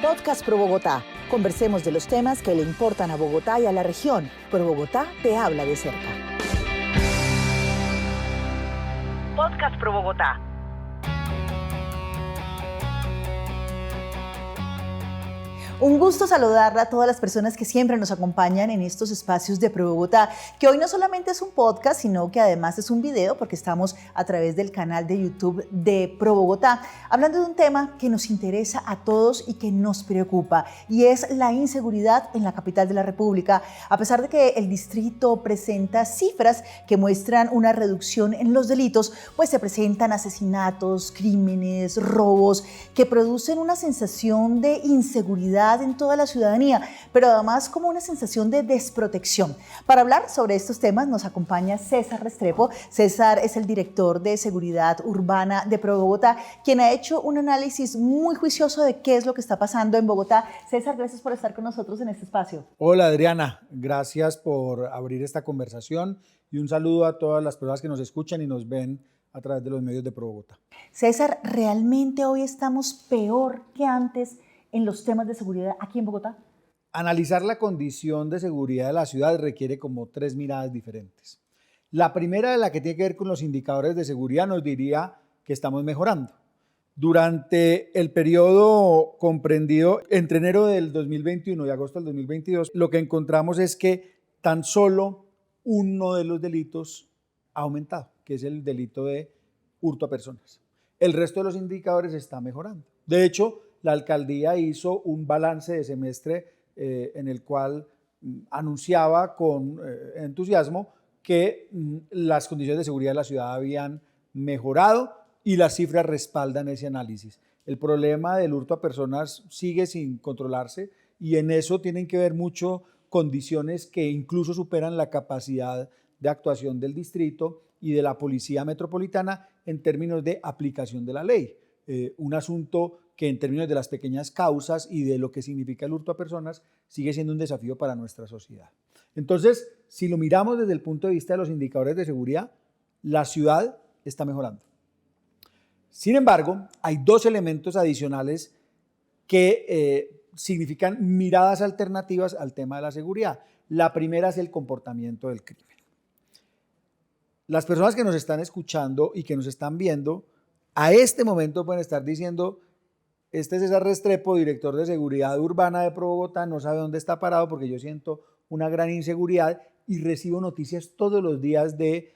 Podcast Pro Bogotá. Conversemos de los temas que le importan a Bogotá y a la región. Pro Bogotá te habla de cerca. Podcast Pro Bogotá. Un gusto saludarla a todas las personas que siempre nos acompañan en estos espacios de Pro Bogotá, que hoy no solamente es un podcast, sino que además es un video, porque estamos a través del canal de YouTube de Pro Bogotá, hablando de un tema que nos interesa a todos y que nos preocupa, y es la inseguridad en la capital de la República. A pesar de que el distrito presenta cifras que muestran una reducción en los delitos, pues se presentan asesinatos, crímenes, robos, que producen una sensación de inseguridad en toda la ciudadanía, pero además como una sensación de desprotección. Para hablar sobre estos temas nos acompaña César Restrepo. César es el director de Seguridad Urbana de Pro Bogotá, quien ha hecho un análisis muy juicioso de qué es lo que está pasando en Bogotá. César, gracias por estar con nosotros en este espacio. Hola Adriana, gracias por abrir esta conversación y un saludo a todas las personas que nos escuchan y nos ven a través de los medios de Pro Bogotá. César, ¿realmente hoy estamos peor que antes en los temas de seguridad aquí en Bogotá? Analizar la condición de seguridad de la ciudad requiere como tres miradas diferentes. La primera, de la que tiene que ver con los indicadores de seguridad, nos diría que estamos mejorando. Durante el periodo comprendido entre enero del 2021 y agosto del 2022, lo que encontramos es que tan solo uno de los delitos ha aumentado, que es el delito de hurto a personas. El resto de los indicadores está mejorando. De hecho, la alcaldía hizo un balance de semestre en el cual anunciaba con entusiasmo que las condiciones de seguridad de la ciudad habían mejorado y las cifras respaldan ese análisis. El problema del hurto a personas sigue sin controlarse y en eso tienen que ver mucho condiciones que incluso superan la capacidad de actuación del distrito y de la policía metropolitana en términos de aplicación de la ley. Un asunto que en términos de las pequeñas causas y de lo que significa el hurto a personas sigue siendo un desafío para nuestra sociedad. Entonces, si lo miramos desde el punto de vista de los indicadores de seguridad, la ciudad está mejorando. Sin embargo, hay dos elementos adicionales que significan miradas alternativas al tema de la seguridad. La primera es el comportamiento del crimen. Las personas que nos están escuchando y que nos están viendo, a este momento pueden estar diciendo: este es César Restrepo, director de Seguridad Urbana de Pro Bogotá, no sabe dónde está parado porque yo siento una gran inseguridad y recibo noticias todos los días de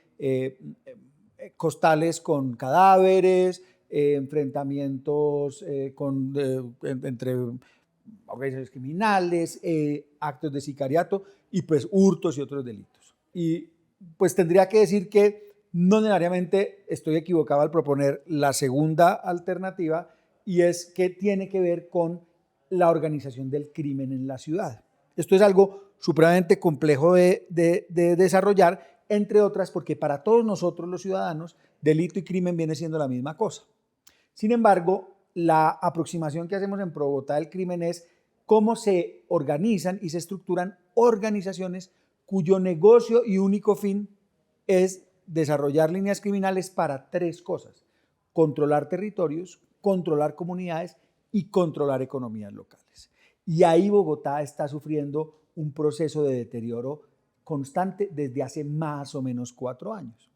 costales con cadáveres, enfrentamientos entre organizaciones criminales, actos de sicariato y pues hurtos y otros delitos. Y pues tendría que decir que no necesariamente estoy equivocado al proponer la segunda alternativa, y es que tiene que ver con la organización del crimen en la ciudad. Esto es algo supremamente complejo de desarrollar, entre otras porque para todos nosotros los ciudadanos, delito y crimen viene siendo la misma cosa. Sin embargo, la aproximación que hacemos en Pro Bogotá del crimen es cómo se organizan y se estructuran organizaciones cuyo negocio y único fin es desarrollar líneas criminales para tres cosas: controlar territorios, controlar comunidades y controlar economías locales. Y ahí Bogotá está sufriendo un proceso de deterioro constante desde hace más o menos 4 años.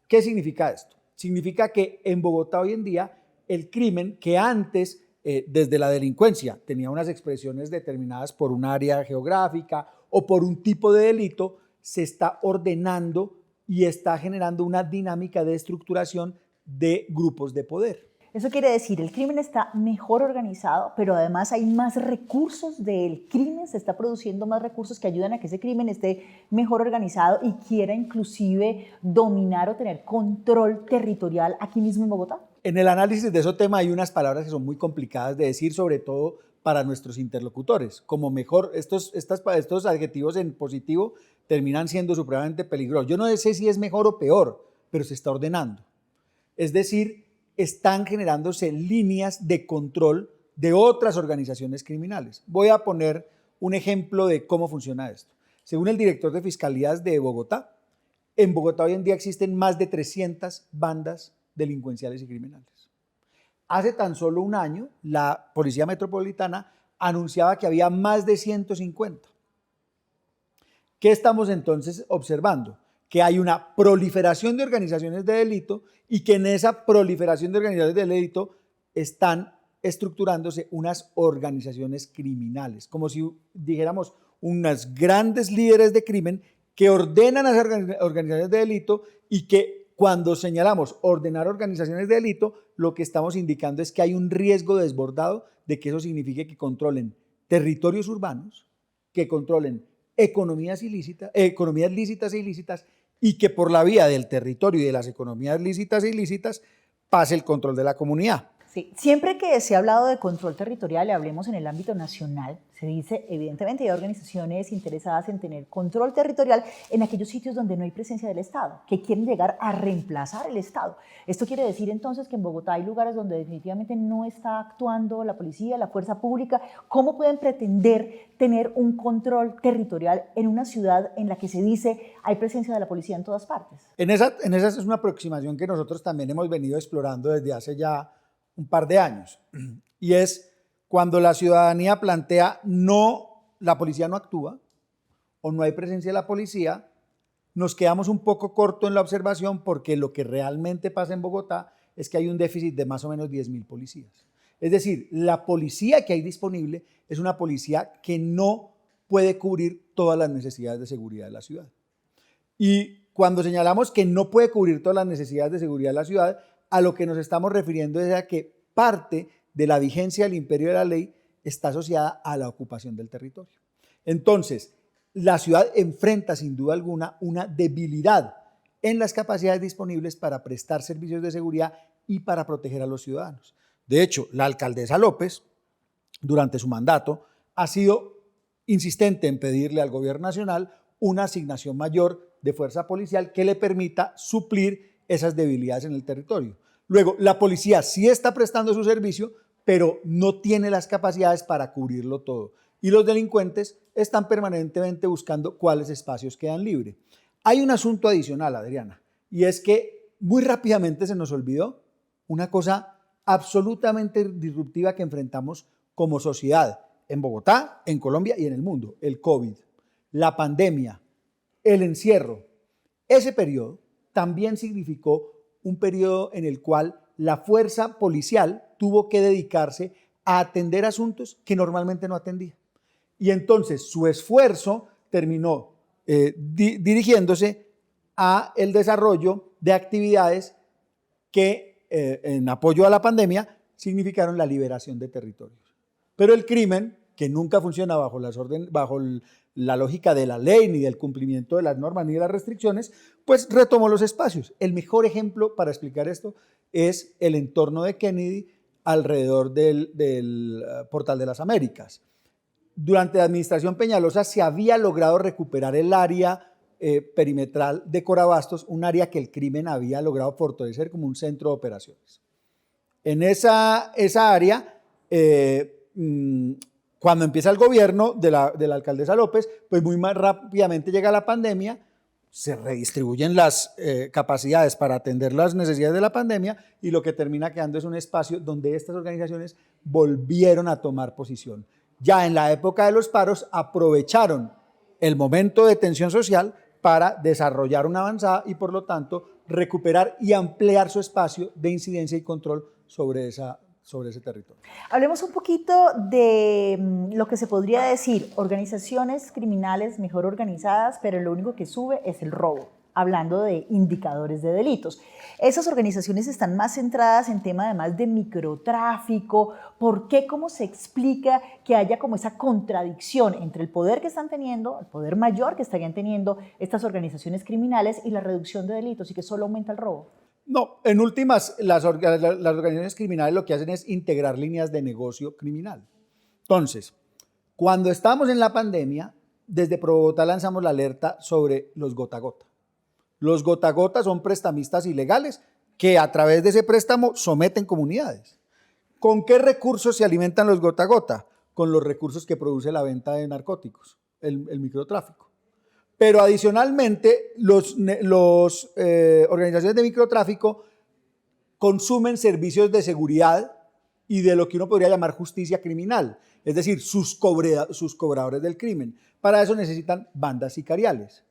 ¿Qué significa esto? Significa que en Bogotá hoy en día el crimen, que antes desde la delincuencia tenía unas expresiones determinadas por un área geográfica o por un tipo de delito, se está ordenando y está generando una dinámica de estructuración de grupos de poder. Eso quiere decir, el crimen está mejor organizado, pero además hay más recursos del crimen, se está produciendo más recursos que ayudan a que ese crimen esté mejor organizado y quiera inclusive dominar o tener control territorial aquí mismo en Bogotá. En el análisis de ese tema hay unas palabras que son muy complicadas de decir, sobre todo para nuestros interlocutores. Como mejor, estos adjetivos en positivo terminan siendo supremamente peligrosos. Yo no sé si es mejor o peor, pero se está ordenando. Es decir, están generándose líneas de control de otras organizaciones criminales. Voy a poner un ejemplo de cómo funciona esto. Según el director de Fiscalías de Bogotá, en Bogotá hoy en día existen más de 300 bandas delincuenciales y criminales. Hace tan solo un año, la Policía Metropolitana anunciaba que había más de 150. ¿Qué estamos entonces observando? Que hay una proliferación de organizaciones de delito y que en esa proliferación de organizaciones de delito están estructurándose unas organizaciones criminales, como si dijéramos unas grandes líderes de crimen que ordenan a esas organizaciones de delito y que cuando señalamos ordenar organizaciones de delito, lo que estamos indicando es que hay un riesgo desbordado de que eso signifique que controlen territorios urbanos, que controlen economías lícitas e ilícitas y que por la vía del territorio y de las economías lícitas e ilícitas pase el control de la comunidad. Sí, siempre que se ha hablado de control territorial y hablemos en el ámbito nacional, se dice, evidentemente, hay organizaciones interesadas en tener control territorial en aquellos sitios donde no hay presencia del Estado, que quieren llegar a reemplazar el Estado. Esto quiere decir entonces que en Bogotá hay lugares donde definitivamente no está actuando la policía, la fuerza pública. ¿Cómo pueden pretender tener un control territorial en una ciudad en la que se dice hay presencia de la policía en todas partes? En esa es una aproximación que nosotros también hemos venido explorando desde hace ya un par de años, y es cuando la ciudadanía plantea la policía no actúa o no hay presencia de la policía, nos quedamos un poco corto en la observación porque lo que realmente pasa en Bogotá es que hay un déficit de más o menos 10.000 policías. Es decir, la policía que hay disponible es una policía que no puede cubrir todas las necesidades de seguridad de la ciudad. Y cuando señalamos que no puede cubrir todas las necesidades de seguridad de la ciudad, a lo que nos estamos refiriendo es a que parte de la vigencia del imperio de la ley está asociada a la ocupación del territorio. Entonces, la ciudad enfrenta sin duda alguna una debilidad en las capacidades disponibles para prestar servicios de seguridad y para proteger a los ciudadanos. De hecho, la alcaldesa López, durante su mandato, ha sido insistente en pedirle al gobierno nacional una asignación mayor de fuerza policial que le permita suplir esas debilidades en el territorio. Luego, la policía sí está prestando su servicio, pero no tiene las capacidades para cubrirlo todo. Y los delincuentes están permanentemente buscando cuáles espacios quedan libres. Hay un asunto adicional, Adriana, y es que muy rápidamente se nos olvidó una cosa absolutamente disruptiva que enfrentamos como sociedad en Bogotá, en Colombia y en el mundo: el COVID, la pandemia, el encierro. Ese periodo también significó un periodo en el cual la fuerza policial tuvo que dedicarse a atender asuntos que normalmente no atendía. Y entonces su esfuerzo terminó dirigiéndose a el desarrollo de actividades que en apoyo a la pandemia significaron la liberación de territorios. Pero el crimen, que nunca funciona bajo la lógica de la ley, ni del cumplimiento de las normas, ni de las restricciones, pues retomó los espacios. El mejor ejemplo para explicar esto es el entorno de Kennedy alrededor del Portal de las Américas. Durante la administración Peñalosa se había logrado recuperar el área perimetral de Corabastos, un área que el crimen había logrado fortalecer como un centro de operaciones. En esa área, cuando empieza el gobierno de la alcaldesa López, pues muy más rápidamente llega la pandemia, se redistribuyen las capacidades para atender las necesidades de la pandemia y lo que termina quedando es un espacio donde estas organizaciones volvieron a tomar posición. Ya en la época de los paros aprovecharon el momento de tensión social para desarrollar una avanzada y por lo tanto recuperar y ampliar su espacio de incidencia y control sobre ese territorio. Hablemos un poquito de lo que se podría decir organizaciones criminales mejor organizadas, pero lo único que sube es el robo, hablando de indicadores de delitos. Esas organizaciones están más centradas en tema además de microtráfico. ¿Por qué? ¿Cómo se explica que haya como esa contradicción entre el poder que están teniendo, el poder mayor que estarían teniendo estas organizaciones criminales y la reducción de delitos y que solo aumenta el robo? No, en últimas, las organizaciones criminales lo que hacen es integrar líneas de negocio criminal. Entonces, cuando estábamos en la pandemia, desde ProBogotá lanzamos la alerta sobre los gota a gota. Los gota a gota son prestamistas ilegales que a través de ese préstamo someten comunidades. ¿Con qué recursos se alimentan los gota a gota? Con los recursos que produce la venta de narcóticos, el microtráfico. Pero adicionalmente, las organizaciones de microtráfico consumen servicios de seguridad y de lo que uno podría llamar justicia criminal, es decir, sus cobradores del crimen. Para eso necesitan bandas sicariales.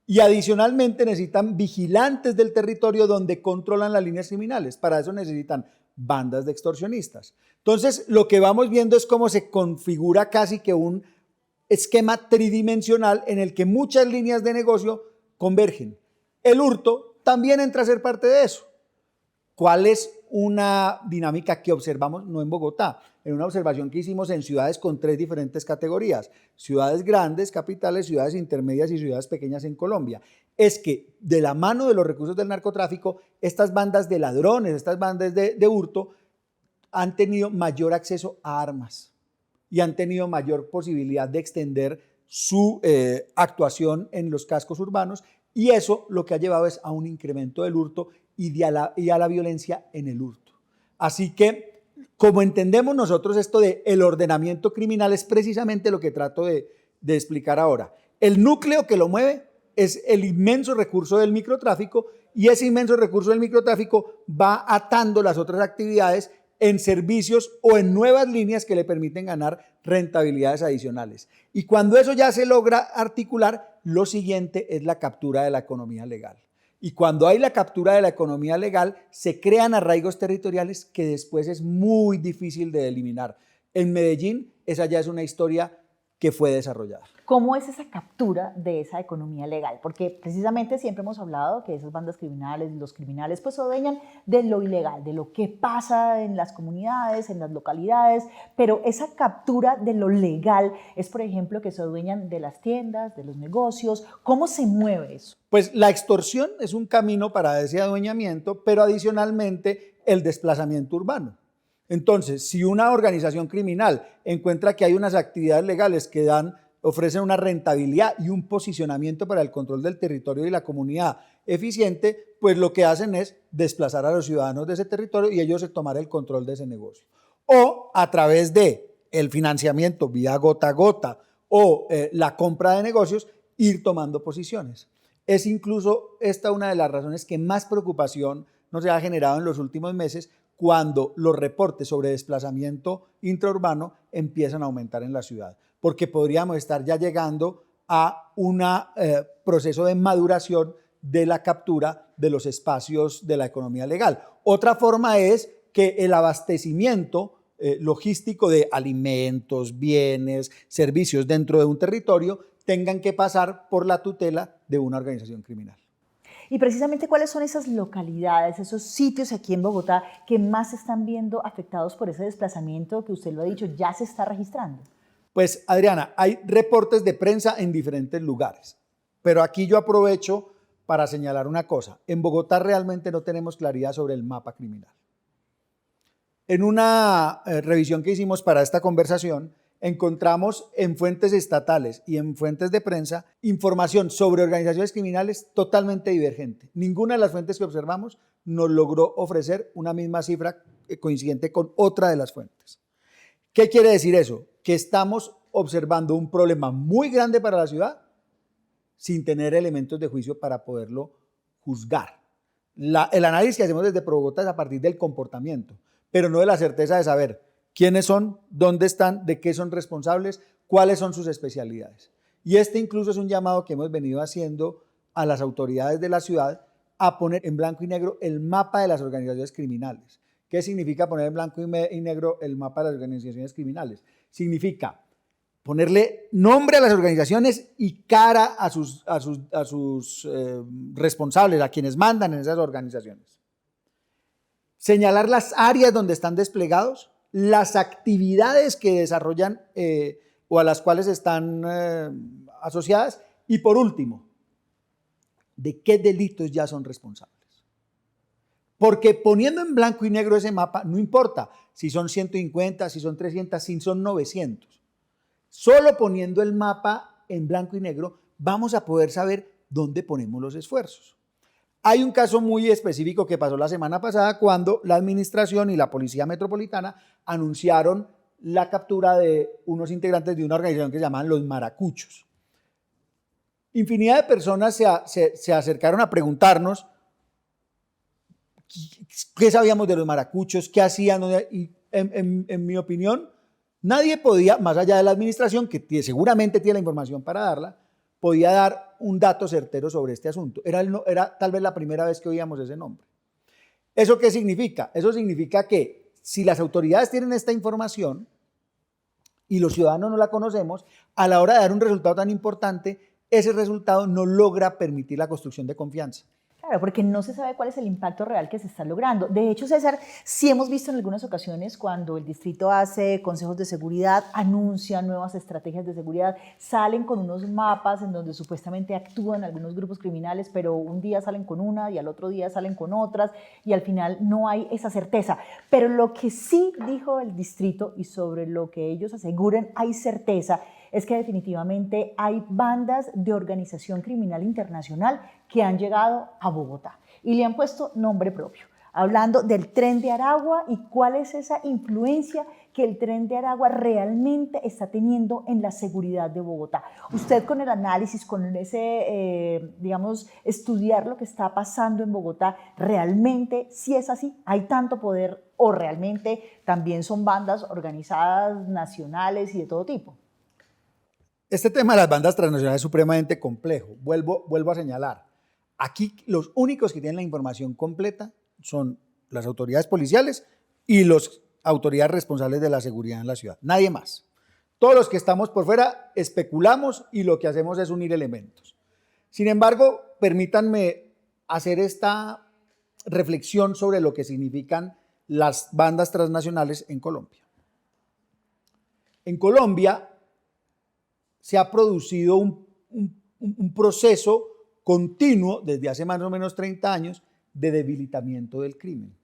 Y adicionalmente necesitan vigilantes del territorio donde controlan las líneas criminales. Para eso necesitan bandas de extorsionistas. Entonces, lo que vamos viendo es cómo se configura casi que un esquema tridimensional en el que muchas líneas de negocio convergen. El hurto también entra a ser parte de eso. ¿Cuál es una dinámica que observamos, no en Bogotá, en una observación que hicimos en ciudades con 3 diferentes categorías, ciudades grandes, capitales, ciudades intermedias y ciudades pequeñas en Colombia? Es que de la mano de los recursos del narcotráfico, estas bandas de ladrones, estas bandas de hurto, han tenido mayor acceso a armas y han tenido mayor posibilidad de extender su actuación en los cascos urbanos, y eso lo que ha llevado es a un incremento del hurto y a la violencia en el hurto. Así que, como entendemos nosotros esto de el ordenamiento criminal, es precisamente lo que trato de explicar ahora. El núcleo que lo mueve es el inmenso recurso del microtráfico, y ese inmenso recurso del microtráfico va atando las otras actividades en servicios o en nuevas líneas que le permiten ganar rentabilidades adicionales. Y cuando eso ya se logra articular, lo siguiente es la captura de la economía legal. Y cuando hay la captura de la economía legal, se crean arraigos territoriales que después es muy difícil de eliminar. En Medellín, esa ya es una historia que fue desarrollada. ¿Cómo es esa captura de esa economía legal? Porque precisamente siempre hemos hablado que esas bandas criminales, los criminales, pues se adueñan de lo ilegal, de lo que pasa en las comunidades, en las localidades, pero esa captura de lo legal es, por ejemplo, que se adueñan de las tiendas, de los negocios. ¿Cómo se mueve eso? Pues la extorsión es un camino para ese adueñamiento, pero adicionalmente el desplazamiento urbano. Entonces, si una organización criminal encuentra que hay unas actividades legales que ofrecen una rentabilidad y un posicionamiento para el control del territorio y la comunidad eficiente, pues lo que hacen es desplazar a los ciudadanos de ese territorio y ellos tomar el control de ese negocio. O a través de el financiamiento vía gota a gota o la compra de negocios, ir tomando posiciones. Es incluso esta una de las razones que más preocupación nos ha generado en los últimos meses, cuando los reportes sobre desplazamiento intraurbano empiezan a aumentar en la ciudad, porque podríamos estar ya llegando a un proceso de maduración de la captura de los espacios de la economía legal. Otra forma es que el abastecimiento logístico de alimentos, bienes, servicios dentro de un territorio tengan que pasar por la tutela de una organización criminal. Y precisamente, ¿cuáles son esas localidades, esos sitios aquí en Bogotá que más se están viendo afectados por ese desplazamiento que usted lo ha dicho, ya se está registrando? Pues, Adriana, hay reportes de prensa en diferentes lugares, pero aquí yo aprovecho para señalar una cosa. En Bogotá realmente no tenemos claridad sobre el mapa criminal. En una revisión que hicimos para esta conversación, encontramos en fuentes estatales y en fuentes de prensa información sobre organizaciones criminales totalmente divergente. Ninguna de las fuentes que observamos nos logró ofrecer una misma cifra coincidente con otra de las fuentes. ¿Qué quiere decir eso? Que estamos observando un problema muy grande para la ciudad sin tener elementos de juicio para poderlo juzgar. El análisis que hacemos desde Bogotá es a partir del comportamiento, pero no de la certeza de saber quiénes son, dónde están, de qué son responsables, cuáles son sus especialidades. Y este incluso es un llamado que hemos venido haciendo a las autoridades de la ciudad a poner en blanco y negro el mapa de las organizaciones criminales. ¿Qué significa poner en blanco y negro el mapa de las organizaciones criminales? Significa ponerle nombre a las organizaciones y cara a sus responsables, a quienes mandan en esas organizaciones. Señalar las áreas donde están desplegados, las actividades que desarrollan o a las cuales están asociadas, y por último, de qué delitos ya son responsables. Porque poniendo en blanco y negro ese mapa, no importa si son 150, si son 300, si son 900. Solo poniendo el mapa en blanco y negro vamos a poder saber dónde ponemos los esfuerzos. Hay un caso muy específico que pasó la semana pasada cuando la administración y la Policía Metropolitana anunciaron la captura de unos integrantes de una organización que se llaman los Maracuchos. Infinidad de personas se acercaron a preguntarnos qué sabíamos de los Maracuchos, qué hacían, y en mi opinión, nadie podía, más allá de la administración, que seguramente tiene la información para darla, podía dar un dato certero sobre este asunto. Era tal vez la primera vez que oíamos ese nombre. ¿Eso qué significa? Eso significa que si las autoridades tienen esta información y los ciudadanos no la conocemos, a la hora de dar un resultado tan importante, ese resultado no logra permitir la construcción de confianza. Claro, porque no se sabe cuál es el impacto real que se está logrando. De hecho, César, sí hemos visto en algunas ocasiones cuando el distrito hace consejos de seguridad, anuncia nuevas estrategias de seguridad, salen con unos mapas en donde supuestamente actúan algunos grupos criminales, pero un día salen con una y al otro día salen con otras y al final no hay esa certeza. Pero lo que sí dijo el distrito y sobre lo que ellos aseguran hay certeza es que definitivamente hay bandas de organización criminal internacional que han llegado a Bogotá y le han puesto nombre propio, hablando del Tren de Aragua y cuál es esa influencia que el Tren de Aragua realmente está teniendo en la seguridad de Bogotá. Usted con el análisis, con ese, digamos, estudiar lo que está pasando en Bogotá, ¿realmente sí es así? ¿Hay tanto poder o realmente también son bandas organizadas, nacionales y de todo tipo? Este tema de las bandas transnacionales es supremamente complejo. Vuelvo a señalar. Aquí los únicos que tienen la información completa son las autoridades policiales y las autoridades responsables de la seguridad en la ciudad. Nadie más. Todos los que estamos por fuera especulamos y lo que hacemos es unir elementos. Sin embargo, permítanme hacer esta reflexión sobre lo que significan las bandas transnacionales en Colombia. En Colombia se ha producido un proceso continuo desde hace más o menos 30 años de debilitamiento del crimen.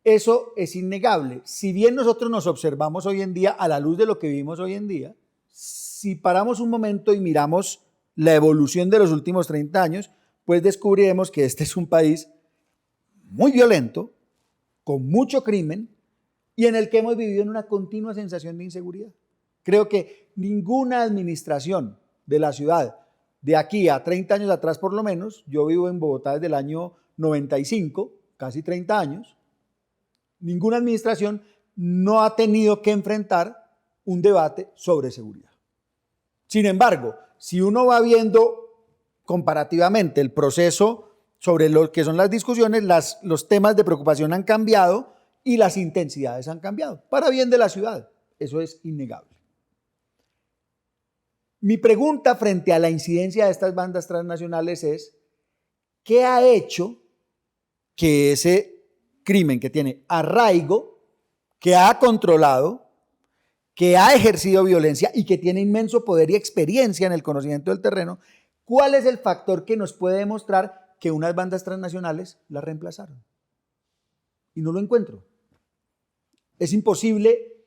Eso es innegable. Si bien nosotros nos observamos hoy en día a la luz de lo que vivimos hoy en día, si paramos un momento y miramos la evolución de los últimos 30 años, pues descubriremos que este es un país muy violento, con mucho crimen y en el que hemos vivido en una continua sensación de inseguridad. Creo que ninguna administración de la ciudad, de aquí a 30 años atrás por lo menos, yo vivo en Bogotá desde el año 95, casi 30 años, ninguna administración no ha tenido que enfrentar un debate sobre seguridad. Sin embargo, si uno va viendo comparativamente el proceso sobre lo que son las discusiones, los temas de preocupación han cambiado y las intensidades han cambiado, para bien de la ciudad. Eso es innegable. Mi pregunta frente a la incidencia de estas bandas transnacionales es, ¿qué ha hecho que ese crimen que tiene arraigo, que ha controlado, que ha ejercido violencia y que tiene inmenso poder y experiencia en el conocimiento del terreno, cuál es el factor que nos puede demostrar que unas bandas transnacionales la reemplazaron? Y no lo encuentro. Es imposible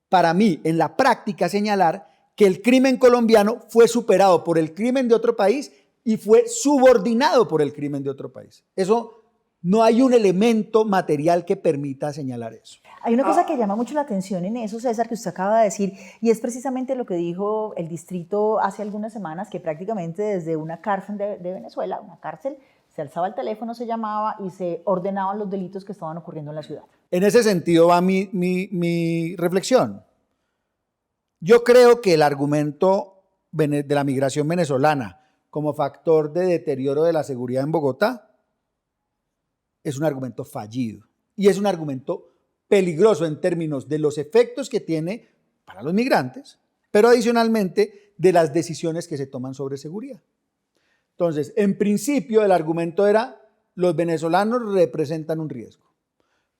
para mí en la práctica señalar que el crimen colombiano fue superado por el crimen de otro país y fue subordinado por el crimen de otro país. Eso, no hay un elemento material que permita señalar eso. Hay una cosa que llama mucho la atención en eso, César, que usted acaba de decir, y es precisamente lo que dijo el distrito hace algunas semanas, que prácticamente desde una cárcel de Venezuela, una cárcel, se alzaba el teléfono, se llamaba y se ordenaban los delitos que estaban ocurriendo en la ciudad. En ese sentido va mi reflexión. Yo creo que el argumento de la migración venezolana como factor de deterioro de la seguridad en Bogotá es un argumento fallido y es un argumento peligroso en términos de los efectos que tiene para los migrantes, pero adicionalmente de las decisiones que se toman sobre seguridad. Entonces, en principio el argumento era los venezolanos representan un riesgo.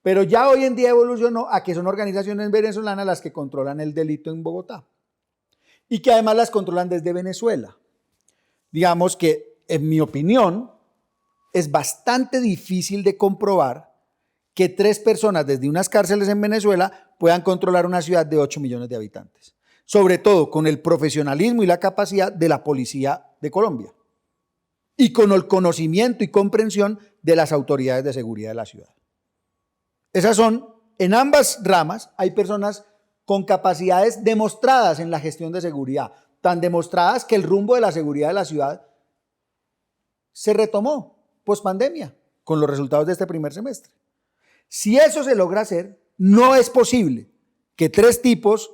Pero ya hoy en día evolucionó a que son organizaciones venezolanas las que controlan el delito en Bogotá y que además las controlan desde Venezuela. Digamos que, en mi opinión, es bastante difícil de comprobar que 3 personas desde unas cárceles en Venezuela puedan controlar una ciudad de 8 millones de habitantes, sobre todo con el profesionalismo y la capacidad de la policía de Colombia y con el conocimiento y comprensión de las autoridades de seguridad de la ciudad. Esas son, en ambas ramas, hay personas con capacidades demostradas en la gestión de seguridad, tan demostradas que el rumbo de la seguridad de la ciudad se retomó pospandemia con los resultados de este primer semestre. Si eso se logra hacer, No es posible que 3 tipos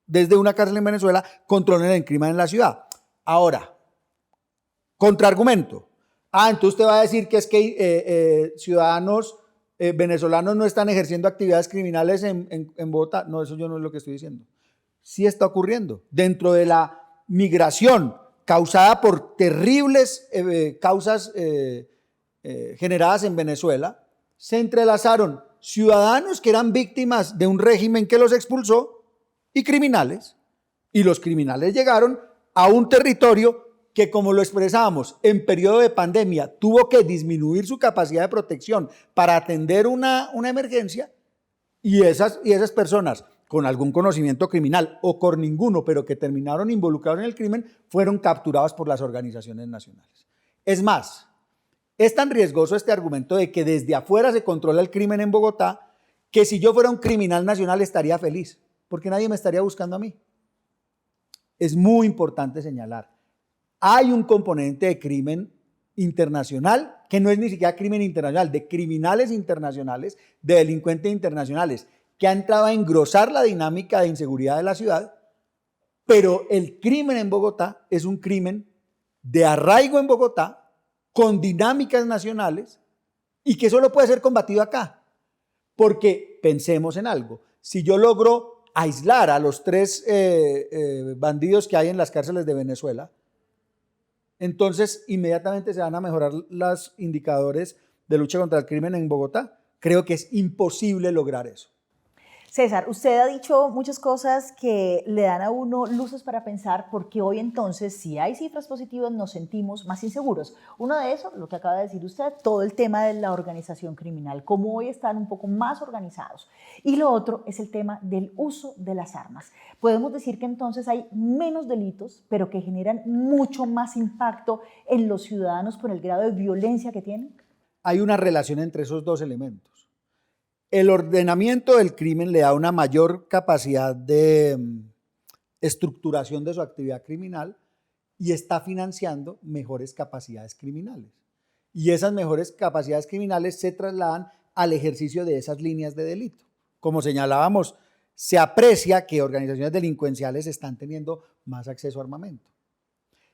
desde una cárcel en Venezuela controlen el crimen en la ciudad. Ahora, contraargumento. Entonces usted va a decir que es que ciudadanos venezolanos no están ejerciendo actividades criminales en Bogotá. No, eso yo no es lo que estoy diciendo. Sí está ocurriendo. Dentro de la migración causada por terribles causas generadas en Venezuela, se entrelazaron ciudadanos que eran víctimas de un régimen que los expulsó y criminales. Y los criminales llegaron a un territorio que, como lo expresábamos, en periodo de pandemia tuvo que disminuir su capacidad de protección para atender una emergencia, y esas personas con algún conocimiento criminal o con ninguno, pero que terminaron involucrados en el crimen, fueron capturados por las organizaciones nacionales. Es más, es tan riesgoso este argumento de que desde afuera se controla el crimen en Bogotá, que si yo fuera un criminal nacional estaría feliz, porque nadie me estaría buscando a mí. Es muy importante señalar, hay un componente de crimen internacional, que no es ni siquiera crimen internacional, de criminales internacionales, de delincuentes internacionales, que ha entrado a engrosar la dinámica de inseguridad de la ciudad, pero el crimen en Bogotá es un crimen de arraigo en Bogotá, con dinámicas nacionales, y que solo puede ser combatido acá. Porque pensemos en algo, si yo logro aislar a los 3 bandidos que hay en las cárceles de Venezuela, entonces inmediatamente se van a mejorar los indicadores de lucha contra el crimen en Bogotá. Creo que es imposible lograr eso. César, usted ha dicho muchas cosas que le dan a uno luces para pensar, porque hoy entonces, si hay cifras positivas, nos sentimos más inseguros. Uno de esos, lo que acaba de decir usted, todo el tema de la organización criminal, cómo hoy están un poco más organizados. Y lo otro es el tema del uso de las armas. Podemos decir que entonces hay menos delitos, pero que generan mucho más impacto en los ciudadanos por el grado de violencia que tienen. Hay una relación entre esos 2 elementos. El ordenamiento del crimen le da una mayor capacidad de estructuración de su actividad criminal y está financiando mejores capacidades criminales. Y esas mejores capacidades criminales se trasladan al ejercicio de esas líneas de delito. Como señalábamos, se aprecia que organizaciones delincuenciales están teniendo más acceso a armamento.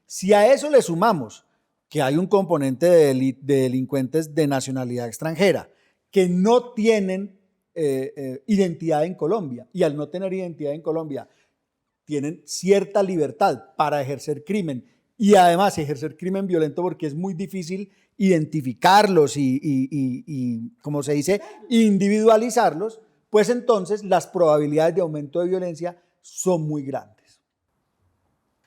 Si a eso le sumamos que hay un componente de delincuentes de nacionalidad extranjera, que no tienen identidad en Colombia, y al no tener identidad en Colombia tienen cierta libertad para ejercer crimen, y además ejercer crimen violento, porque es muy difícil identificarlos y como se dice, individualizarlos, pues entonces las probabilidades de aumento de violencia son muy grandes.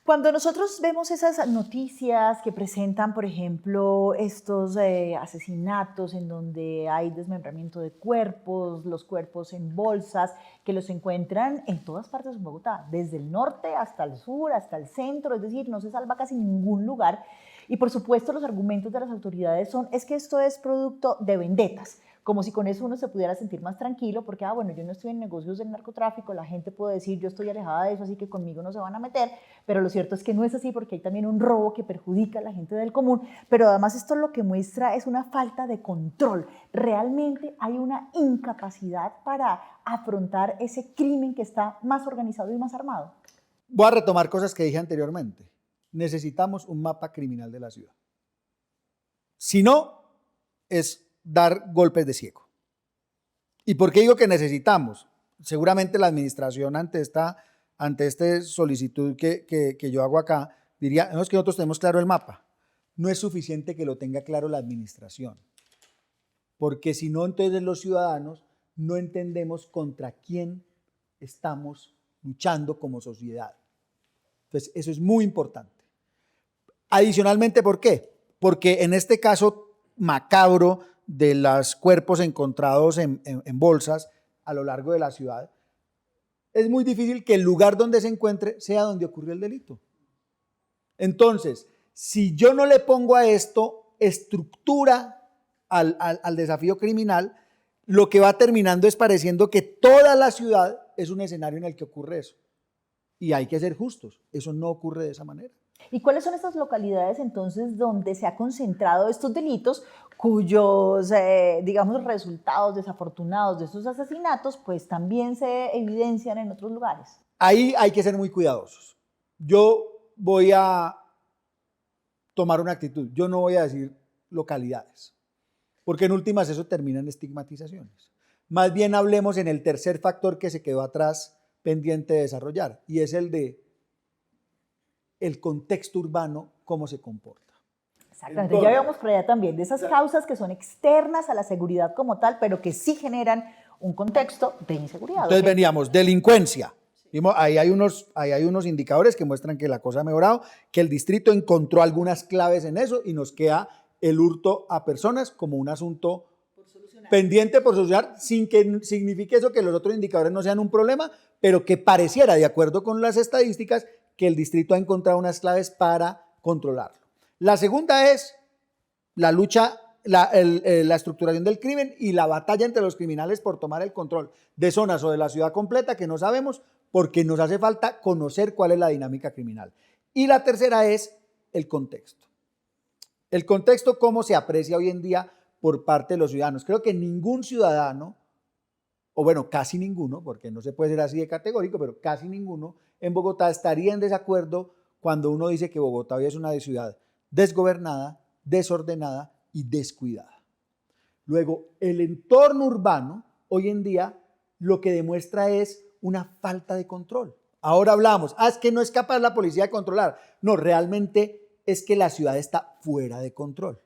Cuando nosotros vemos esas noticias que presentan, por ejemplo, estos asesinatos en donde hay desmembramiento de cuerpos, los cuerpos en bolsas, que los encuentran en todas partes de Bogotá, desde el norte hasta el sur, hasta el centro, es decir, no se salva casi ningún lugar. Y por supuesto los argumentos de las autoridades es que esto es producto de vendetas, como si con eso uno se pudiera sentir más tranquilo, porque bueno, yo no estoy en negocios del narcotráfico, la gente puede decir yo estoy alejada de eso, así que conmigo no se van a meter, pero lo cierto es que no es así, porque hay también un robo que perjudica a la gente del común, pero además esto lo que muestra es una falta de control. Realmente hay una incapacidad para afrontar ese crimen que está más organizado y más armado. Voy a retomar cosas que dije anteriormente. Necesitamos un mapa criminal de la ciudad. Si no, es dar golpes de ciego. ¿Y por qué digo que necesitamos? Seguramente la administración ante esta solicitud que yo hago acá, diría, no, es que nosotros tenemos claro el mapa. No es suficiente que lo tenga claro la administración, porque si no, entonces los ciudadanos no entendemos contra quién estamos luchando como sociedad. Entonces, eso es muy importante. Adicionalmente, ¿por qué? Porque en este caso macabro de los cuerpos encontrados en bolsas a lo largo de la ciudad, es muy difícil que el lugar donde se encuentre sea donde ocurrió el delito. Entonces, si yo no le pongo a esto estructura al desafío criminal, lo que va terminando es pareciendo que toda la ciudad es un escenario en el que ocurre eso. Y hay que ser justos, eso no ocurre de esa manera. ¿Y cuáles son estas localidades entonces donde se ha concentrado estos delitos cuyos, digamos, resultados desafortunados de estos asesinatos pues también se evidencian en otros lugares? Ahí hay que ser muy cuidadosos. Yo voy a tomar una actitud, yo no voy a decir localidades, porque en últimas eso termina en estigmatizaciones. Más bien hablemos en el tercer factor que se quedó atrás pendiente de desarrollar, y es el de el contexto urbano, cómo se comporta. Exactamente, ya habíamos por allá también de esas causas que son externas a la seguridad como tal, pero que sí generan un contexto de inseguridad. Entonces veníamos, delincuencia. Ahí hay unos indicadores que muestran que la cosa ha mejorado, que el distrito encontró algunas claves en eso y nos queda el hurto a personas como un asunto pendiente por solucionar, sin que signifique eso que los otros indicadores no sean un problema, pero que pareciera, de acuerdo con las estadísticas, que el distrito ha encontrado unas claves para controlarlo. La segunda es la lucha, la estructuración del crimen y la batalla entre los criminales por tomar el control de zonas o de la ciudad completa que no sabemos, porque nos hace falta conocer cuál es la dinámica criminal. Y la tercera es el contexto. El contexto, cómo se aprecia hoy en día por parte de los ciudadanos. Creo que ningún ciudadano, o bueno, casi ninguno, porque no se puede ser así de categórico, pero casi ninguno en Bogotá estaría en desacuerdo cuando uno dice que Bogotá hoy es una ciudad desgobernada, desordenada y descuidada. Luego, el entorno urbano hoy en día lo que demuestra es una falta de control. Ahora hablamos, es que no es capaz la policía de controlar. No, realmente es que la ciudad está fuera de control.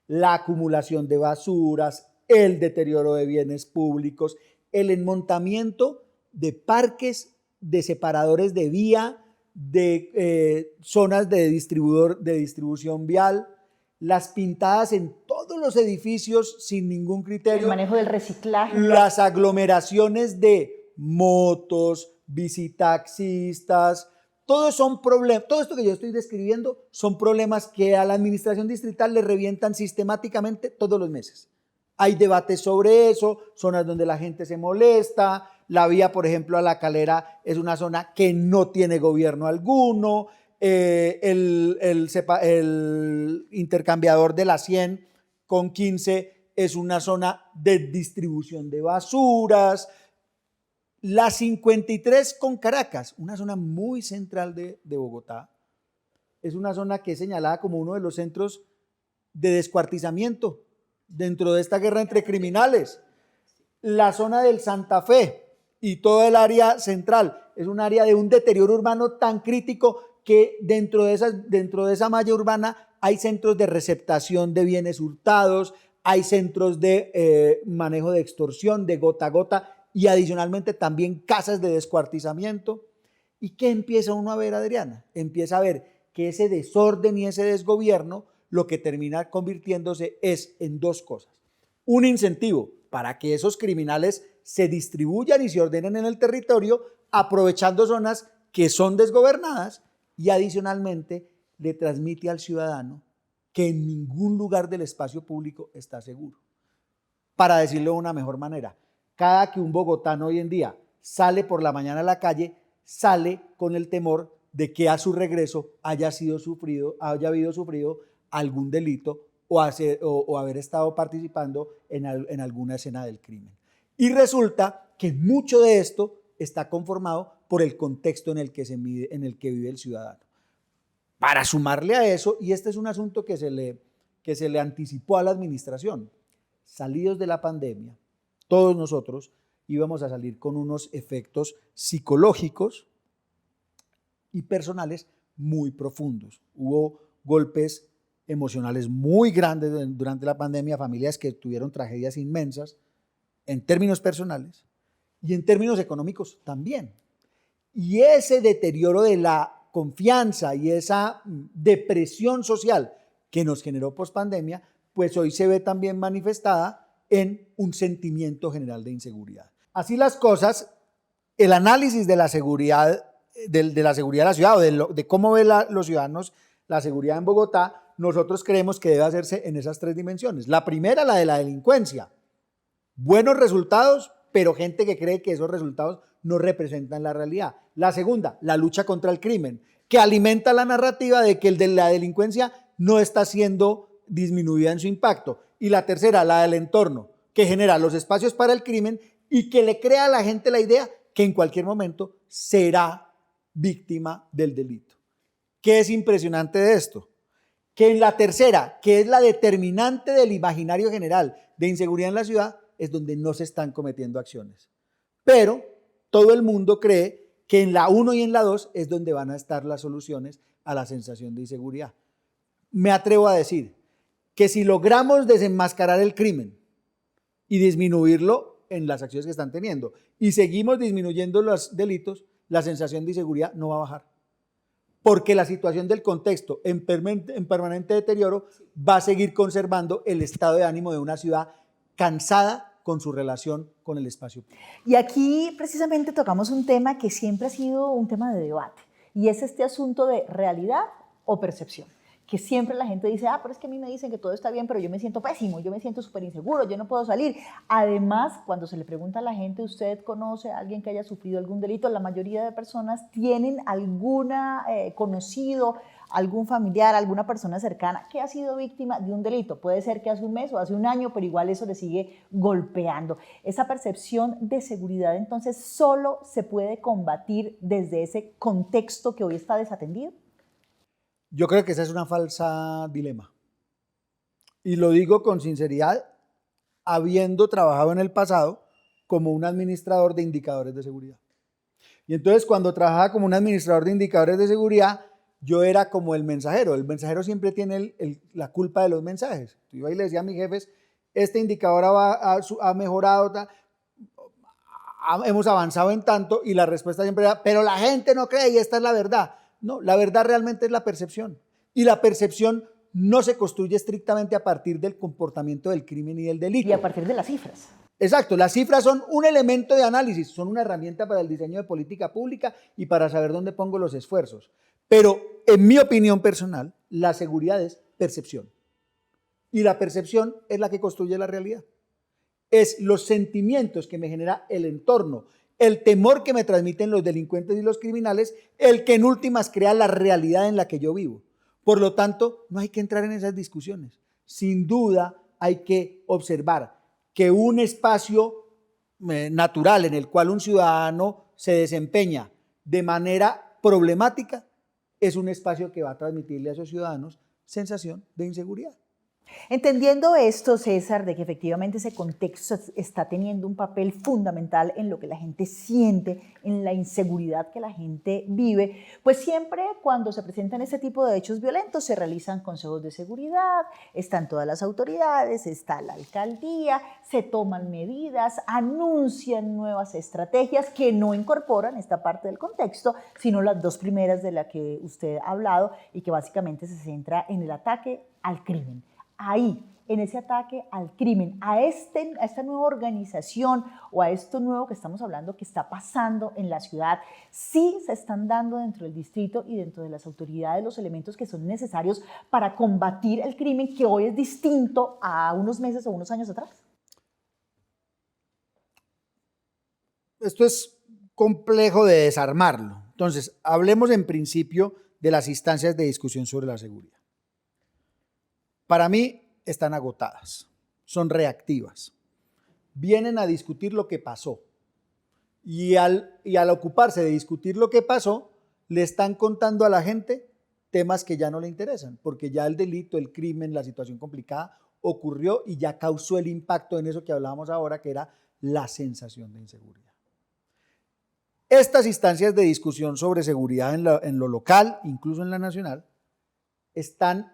La acumulación de basuras, el deterioro de bienes públicos, el enmontamiento de parques, de separadores de vía, de zonas de distribución vial, las pintadas en todos los edificios sin ningún criterio. El manejo del reciclaje. Las aglomeraciones de motos, bicitaxistas, todos son problemas. Todo esto que yo estoy describiendo son problemas que a la administración distrital le revientan sistemáticamente todos los meses. Hay debates sobre eso, zonas donde la gente se molesta. La vía, por ejemplo, a La Calera es una zona que no tiene gobierno alguno. El intercambiador de la 100 con 15 es una zona de distribución de basuras. La 53 con Caracas, una zona muy central de Bogotá, es una zona que es señalada como uno de los centros de descuartizamiento dentro de esta guerra entre criminales. La zona del Santa Fe y todo el área central es un área de un deterioro urbano tan crítico que dentro de esa malla urbana hay centros de receptación de bienes hurtados, hay centros de manejo de extorsión, de gota a gota, y adicionalmente también casas de descuartizamiento. ¿Y qué empieza uno a ver, Adriana? Empieza a ver que ese desorden y ese desgobierno lo que termina convirtiéndose es en dos cosas. Un incentivo para que esos criminales se distribuyan y se ordenen en el territorio, aprovechando zonas que son desgobernadas, y adicionalmente le transmite al ciudadano que en ningún lugar del espacio público está seguro. Para decirlo de una mejor manera, cada que un bogotano hoy en día sale por la mañana a la calle, sale con el temor de que a su regreso haya habido sufrido algún delito o haber estado participando en alguna escena del crimen. Y resulta que mucho de esto está conformado por el contexto en el que vive el ciudadano. Para sumarle a eso, y este es un asunto que se le anticipó a la administración, salidos de la pandemia, todos nosotros íbamos a salir con unos efectos psicológicos y personales muy profundos. Hubo golpes emocionales muy grandes durante la pandemia, familias que tuvieron tragedias inmensas en términos personales y en términos económicos también. Y ese deterioro de la confianza y esa depresión social que nos generó pospandemia, pues hoy se ve también manifestada en un sentimiento general de inseguridad. Así las cosas, el análisis de la seguridad de la ciudad o de cómo ven los ciudadanos la seguridad en Bogotá, nosotros creemos que debe hacerse en esas tres dimensiones. La primera, la de la delincuencia. Buenos resultados, pero gente que cree que esos resultados no representan la realidad. La segunda, la lucha contra el crimen. que alimenta la narrativa de que el de la delincuencia no está siendo disminuida en su impacto. Y la tercera, la del entorno, que genera los espacios para el crimen y que le crea a la gente la idea que en cualquier momento será víctima del delito. ¿Qué es impresionante de esto? Que en la tercera, que es la determinante del imaginario general de inseguridad en la ciudad, es donde no se están cometiendo acciones. Pero todo el mundo cree que en la 1 y en la 2 es donde van a estar las soluciones a la sensación de inseguridad. Me atrevo a decir que si logramos desenmascarar el crimen y disminuirlo en las acciones que están teniendo y seguimos disminuyendo los delitos, la sensación de inseguridad no va a bajar. Porque la situación del contexto en permanente deterioro va a seguir conservando el estado de ánimo de una ciudad cansada con su relación con el espacio público. Y aquí precisamente tocamos un tema que siempre ha sido un tema de debate, y es este asunto de realidad o percepción, que siempre la gente dice, pero es que a mí me dicen que todo está bien, pero yo me siento pésimo, yo me siento súper inseguro, yo no puedo salir. Además, cuando se le pregunta a la gente, ¿usted conoce a alguien que haya sufrido algún delito? La mayoría de personas tienen alguna conocido, algún familiar, alguna persona cercana que ha sido víctima de un delito. Puede ser que hace un mes o hace un año, pero igual eso le sigue golpeando. Esa percepción de seguridad, entonces, ¿solo se puede combatir desde ese contexto que hoy está desatendido? Yo creo que esa es una falsa dilema. Y lo digo con sinceridad, habiendo trabajado en el pasado como un administrador de indicadores de seguridad. Y entonces cuando trabajaba como un administrador de indicadores de seguridad, yo era como el mensajero. El mensajero siempre tiene la culpa de los mensajes. Yo iba y le decía a mis jefes, este indicador ha mejorado, hemos avanzado en tanto, y la respuesta siempre era, pero la gente no cree y esta es la verdad. No, la verdad realmente es la percepción. Y la percepción no se construye estrictamente a partir del comportamiento del crimen y del delito. Y a partir de las cifras. Exacto, las cifras son un elemento de análisis, son una herramienta para el diseño de política pública y para saber dónde pongo los esfuerzos. Pero en mi opinión personal, la seguridad es percepción. Y la percepción es la que construye la realidad. Es los sentimientos que me genera el entorno, el temor que me transmiten los delincuentes y los criminales, el que en últimas crea la realidad en la que yo vivo. Por lo tanto, no hay que entrar en esas discusiones. Sin duda hay que observar que un espacio natural en el cual un ciudadano se desempeña de manera problemática es un espacio que va a transmitirle a esos ciudadanos sensación de inseguridad. Entendiendo esto, César, de que efectivamente ese contexto está teniendo un papel fundamental en lo que la gente siente, en la inseguridad que la gente vive, pues siempre cuando se presentan este tipo de hechos violentos se realizan consejos de seguridad, están todas las autoridades, está la alcaldía, se toman medidas, anuncian nuevas estrategias que no incorporan esta parte del contexto, sino las dos primeras de las que usted ha hablado y que básicamente se centra en el ataque al crimen. Ahí, en ese ataque al crimen, a esta nueva organización o a esto nuevo que estamos hablando que está pasando en la ciudad, sí se están dando dentro del distrito y dentro de las autoridades los elementos que son necesarios para combatir el crimen que hoy es distinto a unos meses o unos años atrás. Esto es complejo de desarmarlo. Entonces, hablemos en principio de las instancias de discusión sobre la seguridad. Para mí están agotadas, son reactivas. Vienen a discutir lo que pasó y al ocuparse de discutir lo que pasó, le están contando a la gente temas que ya no le interesan, porque ya el delito, el crimen, la situación complicada ocurrió y ya causó el impacto en eso que hablábamos ahora, que era la sensación de inseguridad. Estas instancias de discusión sobre seguridad en lo local, incluso en la nacional, están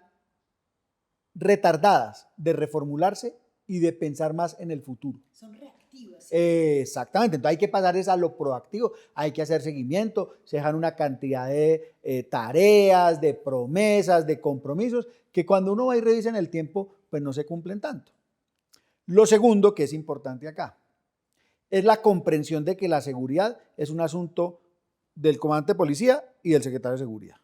retardadas de reformularse y de pensar más en el futuro. Son reactivas. Exactamente, entonces hay que pasar a lo proactivo, hay que hacer seguimiento, se dejan una cantidad de tareas, de promesas, de compromisos, que cuando uno va y revisa en el tiempo, pues no se cumplen tanto. Lo segundo, que es importante acá, es la comprensión de que la seguridad es un asunto del comandante de policía y del secretario de seguridad.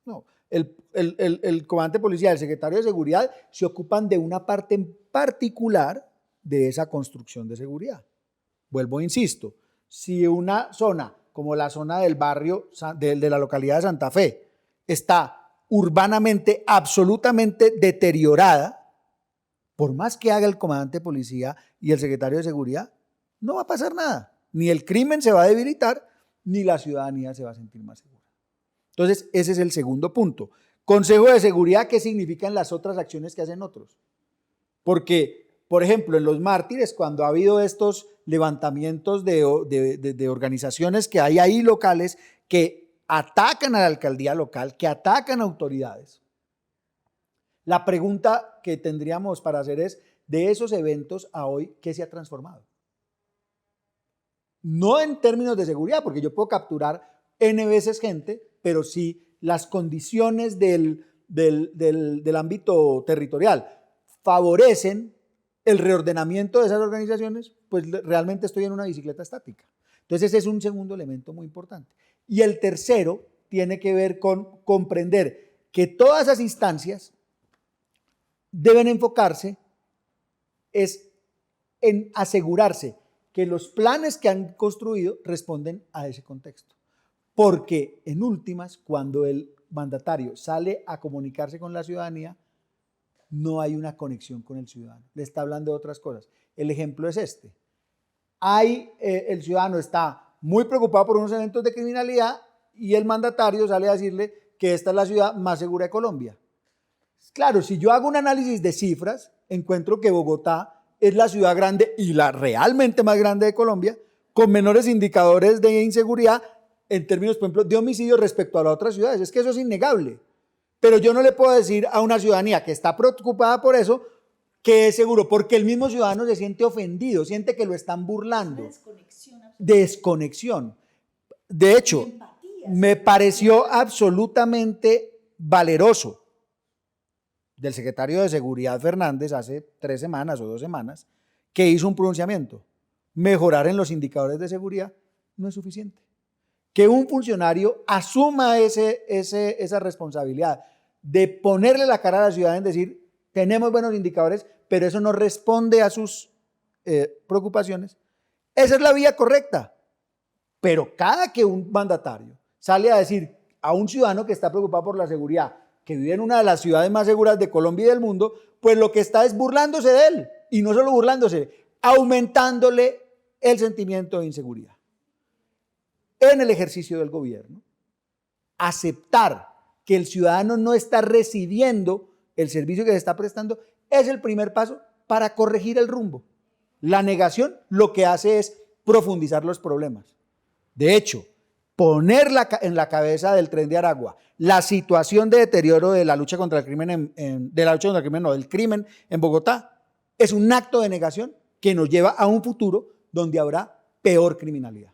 No, el comandante de policía y el secretario de seguridad se ocupan de una parte en particular de esa construcción de seguridad. Vuelvo e insisto, si una zona como la zona del barrio de la localidad de Santa Fe está urbanamente absolutamente deteriorada, por más que haga el comandante de policía y el secretario de seguridad, no va a pasar nada. Ni el crimen se va a debilitar, ni la ciudadanía se va a sentir más segura. Entonces, ese es el segundo punto. Consejo de seguridad, ¿qué significan las otras acciones que hacen otros? Porque, por ejemplo, en los mártires, cuando ha habido estos levantamientos de organizaciones que hay ahí locales que atacan a la alcaldía local, que atacan a autoridades, la pregunta que tendríamos para hacer es, de esos eventos a hoy, ¿qué se ha transformado? No en términos de seguridad, porque yo puedo capturar N veces gente, pero sí las condiciones del ámbito territorial favorecen el reordenamiento de esas organizaciones, pues realmente estoy en una bicicleta estática. Entonces ese es un segundo elemento muy importante. Y el tercero tiene que ver con comprender que todas esas instancias deben enfocarse es en asegurarse que los planes que han construido responden a ese contexto. Porque en últimas, cuando el mandatario sale a comunicarse con la ciudadanía, no hay una conexión con el ciudadano. Le está hablando de otras cosas. El ejemplo es este. El ciudadano está muy preocupado por unos eventos de criminalidad y el mandatario sale a decirle que esta es la ciudad más segura de Colombia. Claro, si yo hago un análisis de cifras, encuentro que Bogotá es la ciudad grande y la realmente más grande de Colombia, con menores indicadores de inseguridad en términos, por ejemplo, de homicidios respecto a las otras ciudades. Es que eso es innegable. Pero yo no le puedo decir a una ciudadanía que está preocupada por eso que es seguro, porque el mismo ciudadano se siente ofendido, siente que lo están burlando. Desconexión. De hecho, me pareció absolutamente valeroso del secretario de Seguridad Fernández hace 3 semanas o 2 semanas, que hizo un pronunciamiento. Mejorar en los indicadores de seguridad no es suficiente. Que un funcionario asuma esa responsabilidad de ponerle la cara a la ciudad en decir, tenemos buenos indicadores, pero eso no responde a sus preocupaciones. Esa es la vía correcta. Pero cada que un mandatario sale a decir a un ciudadano que está preocupado por la seguridad, que vive en una de las ciudades más seguras de Colombia y del mundo, pues lo que está es burlándose de él. Y no solo burlándose, aumentándole el sentimiento de inseguridad. En el ejercicio del gobierno, aceptar que el ciudadano no está recibiendo el servicio que se está prestando es el primer paso para corregir el rumbo. La negación lo que hace es profundizar los problemas. De hecho, poner en la cabeza del Tren de Aragua la situación de deterioro de la lucha contra el crimen, del crimen en Bogotá, es un acto de negación que nos lleva a un futuro donde habrá peor criminalidad.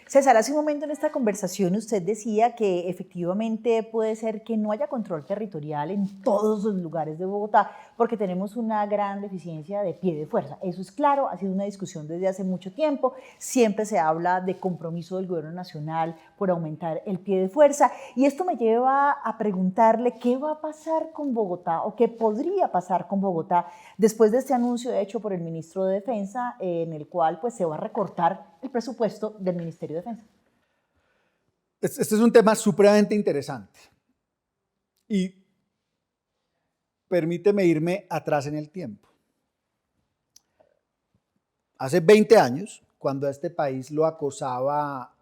César, hace un momento en esta conversación usted decía que efectivamente puede ser que no haya control territorial en todos los lugares de Bogotá porque tenemos una gran deficiencia de pie de fuerza. Eso es claro, ha sido una discusión desde hace mucho tiempo. Siempre se habla de compromiso del gobierno nacional por aumentar el pie de fuerza. Y esto me lleva a preguntarle qué va a pasar con Bogotá o qué podría pasar con Bogotá después de este anuncio hecho por el ministro de Defensa en el cual pues, se va a recortar el presupuesto del Ministerio de Defensa. Este es un tema supremamente interesante y permíteme irme atrás en el tiempo. Hace 20 años, cuando a este país lo acosaba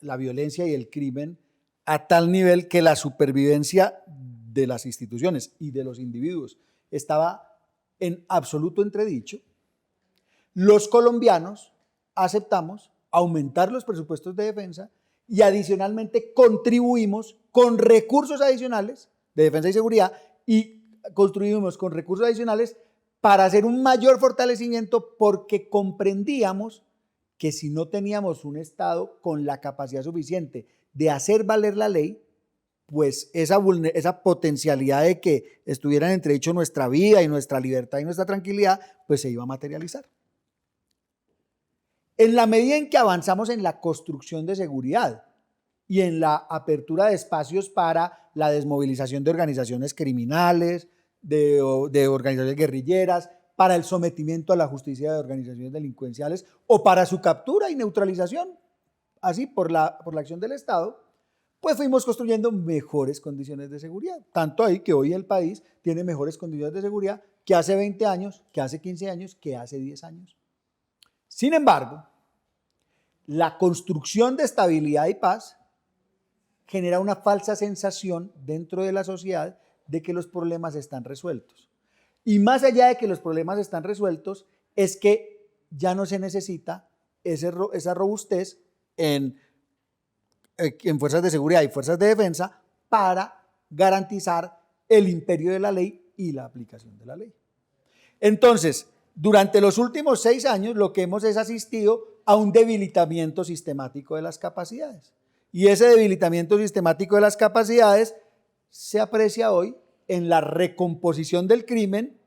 la violencia y el crimen a tal nivel que la supervivencia de las instituciones y de los individuos estaba en absoluto entredicho, los colombianos aceptamos aumentar los presupuestos de defensa y adicionalmente contribuimos con recursos adicionales de defensa y seguridad y contribuimos con recursos adicionales para hacer un mayor fortalecimiento porque comprendíamos que si no teníamos un Estado con la capacidad suficiente de hacer valer la ley, pues esa potencialidad de que estuviera en entredicho nuestra vida y nuestra libertad y nuestra tranquilidad, pues se iba a materializar. En la medida en que avanzamos en la construcción de seguridad y en la apertura de espacios para la desmovilización de organizaciones criminales, de organizaciones guerrilleras, para el sometimiento a la justicia de organizaciones delincuenciales o para su captura y neutralización así por la acción del Estado, pues fuimos construyendo mejores condiciones de seguridad. Tanto ahí que hoy el país tiene mejores condiciones de seguridad que hace 20 años, que hace 15 años, que hace 10 años. Sin embargo, la construcción de estabilidad y paz genera una falsa sensación dentro de la sociedad de que los problemas están resueltos. Y más allá de que los problemas están resueltos, es que ya no se necesita esa robustez en fuerzas de seguridad y fuerzas de defensa para garantizar el imperio de la ley y la aplicación de la ley. Entonces, durante los últimos 6 años lo que hemos es asistido a un debilitamiento sistemático de las capacidades. Y ese debilitamiento sistemático de las capacidades se aprecia hoy en la recomposición del crimen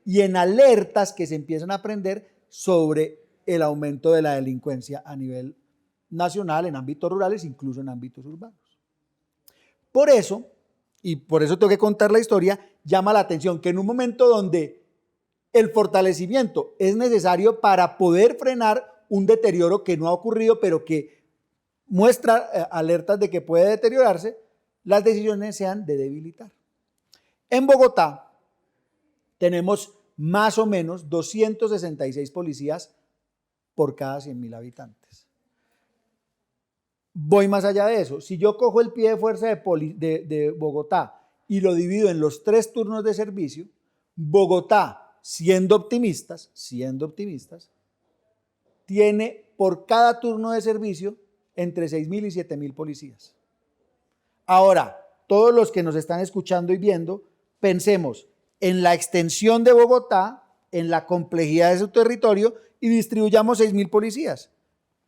y en alertas que se empiezan a prender sobre el aumento de la delincuencia a nivel nacional, en ámbitos rurales, incluso en ámbitos urbanos. Por eso tengo que contar la historia, llama la atención que en un momento donde el fortalecimiento es necesario para poder frenar un deterioro que no ha ocurrido, pero que muestra alertas de que puede deteriorarse, las decisiones sean de debilitar. En Bogotá tenemos más o menos 266 policías por cada 100.000 habitantes. Voy más allá de eso. Si yo cojo el pie de fuerza de Bogotá y lo divido en los 3 turnos de servicio, Bogotá, siendo optimistas, tiene por cada turno de servicio entre 6.000 y 7.000 policías. Ahora, todos los que nos están escuchando y viendo, pensemos en la extensión de Bogotá, en la complejidad de su territorio y distribuyamos 6.000 policías.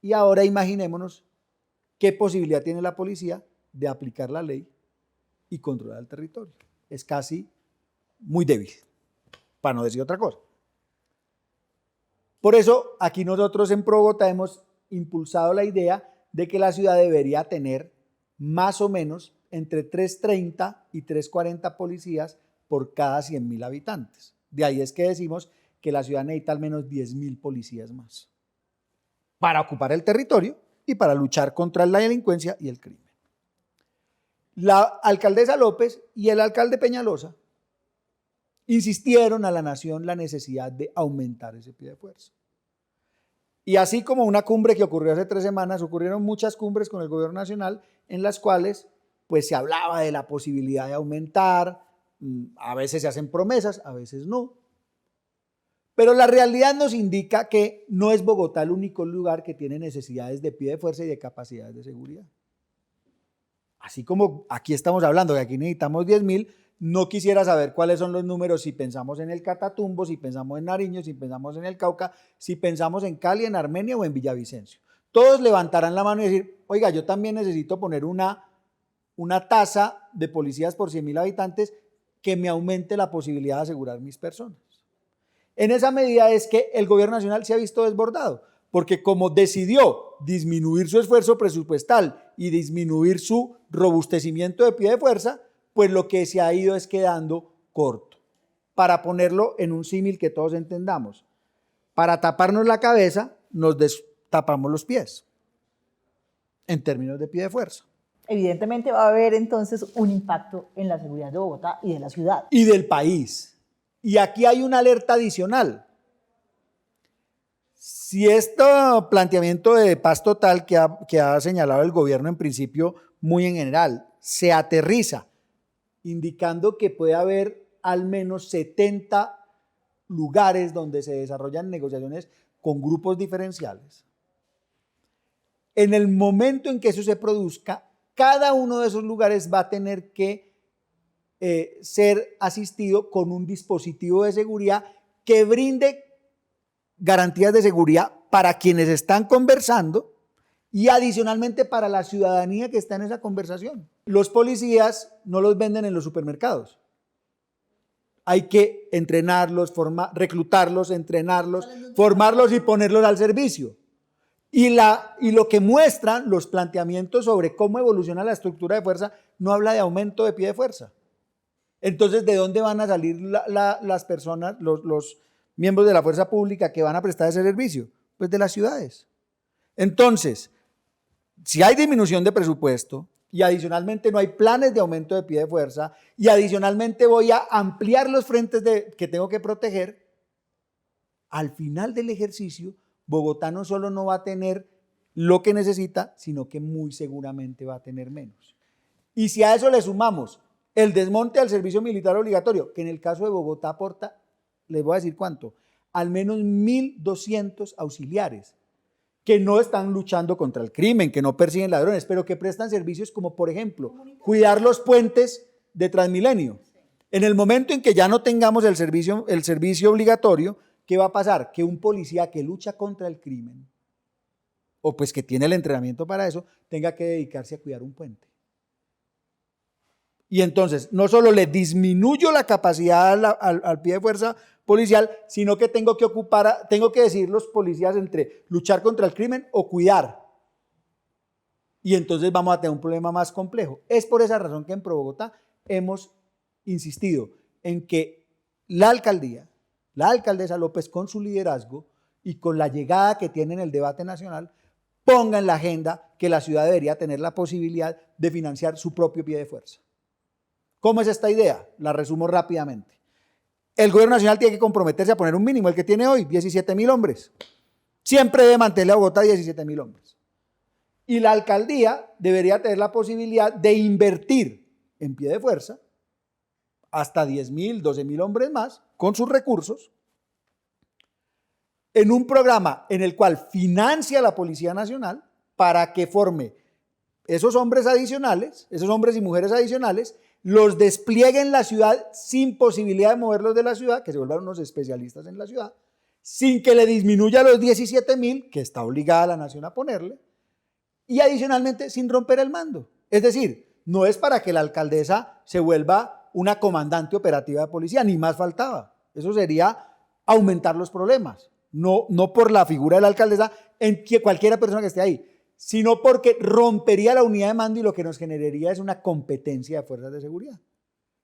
Y ahora imaginémonos qué posibilidad tiene la policía de aplicar la ley y controlar el territorio. Es casi muy débil, para no decir otra cosa. Por eso, aquí nosotros en Pro Bogotá hemos impulsado la idea de que la ciudad debería tener más o menos entre 330 y 340 policías por cada 100.000 habitantes. De ahí es que decimos que la ciudad necesita al menos 10.000 policías más para ocupar el territorio y para luchar contra la delincuencia y el crimen. La alcaldesa López y el alcalde Peñalosa insistieron a la nación la necesidad de aumentar ese pie de fuerza. Y así como una cumbre que ocurrió hace 3 semanas, ocurrieron muchas cumbres con el gobierno nacional en las cuales pues, se hablaba de la posibilidad de aumentar, a veces se hacen promesas, a veces no. Pero la realidad nos indica que no es Bogotá el único lugar que tiene necesidades de pie de fuerza y de capacidades de seguridad. Así como aquí estamos hablando de que aquí necesitamos 10.000, no quisiera saber cuáles son los números si pensamos en el Catatumbo, si pensamos en Nariño, si pensamos en el Cauca, si pensamos en Cali, en Armenia o en Villavicencio. Todos levantarán la mano y decir, oiga, yo también necesito poner una tasa de policías por 100.000 habitantes que me aumente la posibilidad de asegurar mis personas. En esa medida es que el gobierno nacional se ha visto desbordado, porque como decidió disminuir su esfuerzo presupuestal y disminuir su robustecimiento de pie de fuerza, pues lo que se ha ido es quedando corto. Para ponerlo en un símil que todos entendamos, para taparnos la cabeza nos destapamos los pies, en términos de pie de fuerza. Evidentemente va a haber entonces un impacto en la seguridad de Bogotá y de la ciudad. Y del país. Y aquí hay una alerta adicional. Si este planteamiento de paz total que ha señalado el gobierno en principio muy en general, se aterriza, indicando que puede haber al menos 70 lugares donde se desarrollan negociaciones con grupos diferenciales. En el momento en que eso se produzca, cada uno de esos lugares va a tener que ser asistido con un dispositivo de seguridad que brinde garantías de seguridad para quienes están conversando y adicionalmente para la ciudadanía que está en esa conversación. Los policías no los venden en los supermercados. Hay que entrenarlos, reclutarlos, entrenarlos, formarlos y ponerlos al servicio. Y lo que muestran los planteamientos sobre cómo evoluciona la estructura de fuerza no habla de aumento de pie de fuerza. Entonces, ¿de dónde van a salir las personas, los miembros de la fuerza pública que van a prestar ese servicio? Pues de las ciudades. Entonces, si hay disminución de presupuesto y adicionalmente no hay planes de aumento de pie de fuerza y adicionalmente voy a ampliar los frentes que tengo que proteger, al final del ejercicio, Bogotá no solo no va a tener lo que necesita, sino que muy seguramente va a tener menos. Y si a eso le sumamos el desmonte del servicio militar obligatorio, que en el caso de Bogotá aporta, les voy a decir cuánto, al menos 1.200 auxiliares que no están luchando contra el crimen, que no persiguen ladrones, pero que prestan servicios como, por ejemplo, cuidar los puentes de Transmilenio. En el momento en que ya no tengamos el servicio obligatorio, ¿qué va a pasar? Que un policía que lucha contra el crimen, o pues que tiene el entrenamiento para eso, tenga que dedicarse a cuidar un puente. Y entonces, no solo le disminuyo la capacidad al pie de fuerza policial, sino que tengo que decidir los policías entre luchar contra el crimen o cuidar. Y entonces vamos a tener un problema más complejo. Es por esa razón que en Pro Bogotá hemos insistido en que la alcaldesa López, con su liderazgo y con la llegada que tiene en el debate nacional, ponga en la agenda que la ciudad debería tener la posibilidad de financiar su propio pie de fuerza. ¿Cómo es esta idea? La resumo rápidamente. El gobierno nacional tiene que comprometerse a poner un mínimo, el que tiene hoy, 17.000 hombres. Siempre debe mantenerle a Bogotá 17.000 hombres. Y la alcaldía debería tener la posibilidad de invertir en pie de fuerza hasta 10.000, 12.000 hombres más con sus recursos en un programa en el cual financia a la Policía Nacional para que forme esos hombres adicionales, esos hombres y mujeres adicionales, los despliegue en la ciudad sin posibilidad de moverlos de la ciudad, que se vuelvan unos especialistas en la ciudad, sin que le disminuya los 17.000 que está obligada la nación a ponerle, y adicionalmente sin romper el mando. Es decir, no es para que la alcaldesa se vuelva una comandante operativa de policía, ni más faltaba. Eso sería aumentar los problemas, no por la figura de la alcaldesa en que cualquiera persona que esté ahí, sino porque rompería la unidad de mando y lo que nos generaría es una competencia de fuerzas de seguridad.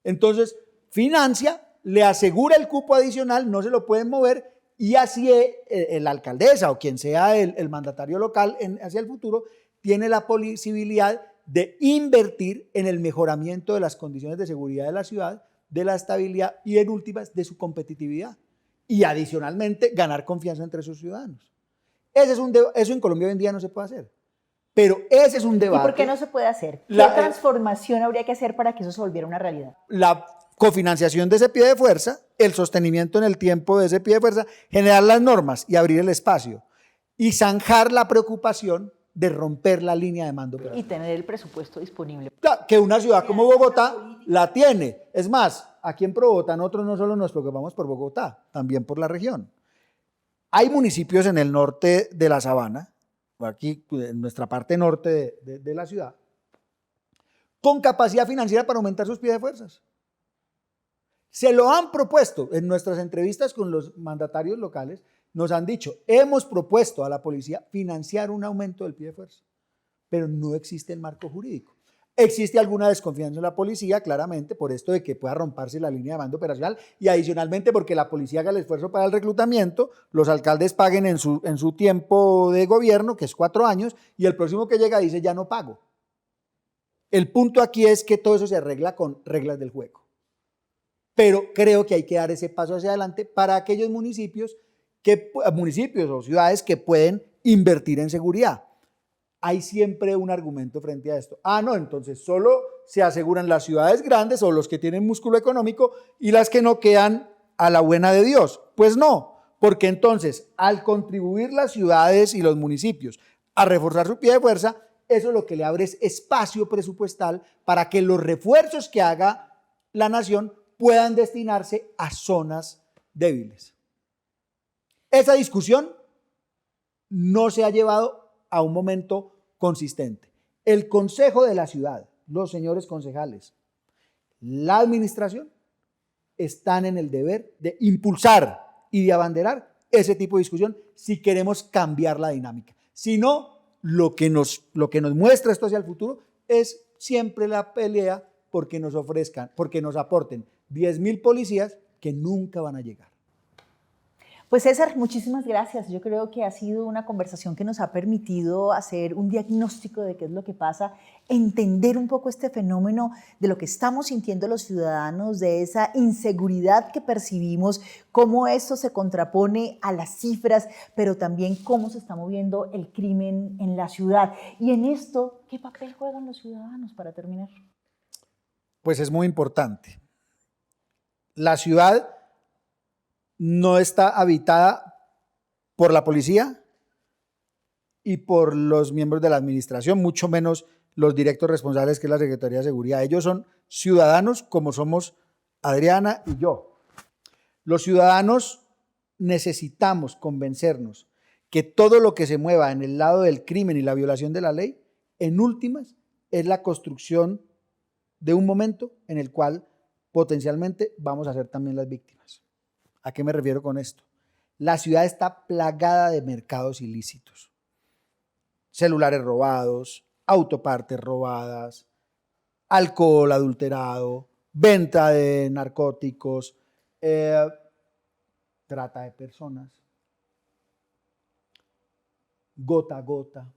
Entonces, financia, le asegura el cupo adicional, no se lo pueden mover, y así la alcaldesa o quien sea el mandatario local hacia el futuro tiene la posibilidad de invertir en el mejoramiento de las condiciones de seguridad de la ciudad, de la estabilidad y en últimas de su competitividad. Y adicionalmente ganar confianza entre sus ciudadanos. Eso en Colombia hoy en día no se puede hacer. Pero ese es un debate. ¿Y por qué no se puede hacer? ¿Qué transformación habría que hacer para que eso se volviera una realidad? La cofinanciación de ese pie de fuerza, el sostenimiento en el tiempo de ese pie de fuerza, generar las normas y abrir el espacio y zanjar la preocupación de romper la línea de mando. Y tener el presupuesto disponible. Que una ciudad como Bogotá la tiene. Es más, aquí en Pro Bogotá nosotros no solo nos preocupamos por Bogotá, también por la región. Hay municipios en el norte de la Sabana, aquí en nuestra parte norte de la ciudad, con capacidad financiera para aumentar sus pies de fuerzas. Se lo han propuesto en nuestras entrevistas con los mandatarios locales, nos han dicho, hemos propuesto a la policía financiar un aumento del pie de fuerza, pero no existe el marco jurídico. Existe alguna desconfianza en la policía, claramente, por esto de que pueda romperse la línea de mando operacional y adicionalmente porque la policía haga el esfuerzo para el reclutamiento, los alcaldes paguen en su tiempo de gobierno, que es 4 años, y el próximo que llega dice ya no pago. El punto aquí es que todo eso se arregla con reglas del juego. Pero creo que hay que dar ese paso hacia adelante para aquellos municipios o ciudades que pueden invertir en seguridad. Hay siempre un argumento frente a esto. No, entonces solo se aseguran las ciudades grandes o los que tienen músculo económico y las que no quedan a la buena de Dios. Pues no, porque entonces al contribuir las ciudades y los municipios a reforzar su pie de fuerza, eso lo que le abre es espacio presupuestal para que los refuerzos que haga la nación puedan destinarse a zonas débiles. Esa discusión no se ha llevado a un momento consistente. El consejo de la ciudad, los señores concejales, la administración, están en el deber de impulsar y de abanderar ese tipo de discusión si queremos cambiar la dinámica. Si no, lo que nos muestra esto hacia el futuro es siempre la pelea porque nos aporten 10.000 policías que nunca van a llegar. Pues César, muchísimas gracias. Yo creo que ha sido una conversación que nos ha permitido hacer un diagnóstico de qué es lo que pasa, entender un poco este fenómeno de lo que estamos sintiendo los ciudadanos, de esa inseguridad que percibimos, cómo esto se contrapone a las cifras, pero también cómo se está moviendo el crimen en la ciudad. Y en esto, ¿qué papel juegan los ciudadanos para terminar? Pues es muy importante. La ciudad no está habitada por la policía y por los miembros de la administración, mucho menos los directos responsables, que es la Secretaría de Seguridad. Ellos son ciudadanos como somos Adriana y yo. Los ciudadanos necesitamos convencernos que todo lo que se mueva en el lado del crimen y la violación de la ley, en últimas, es la construcción de un momento en el cual potencialmente vamos a ser también las víctimas. ¿A qué me refiero con esto? La ciudad está plagada de mercados ilícitos. Celulares robados, autopartes robadas, alcohol adulterado, venta de narcóticos, trata de personas, gota a gota.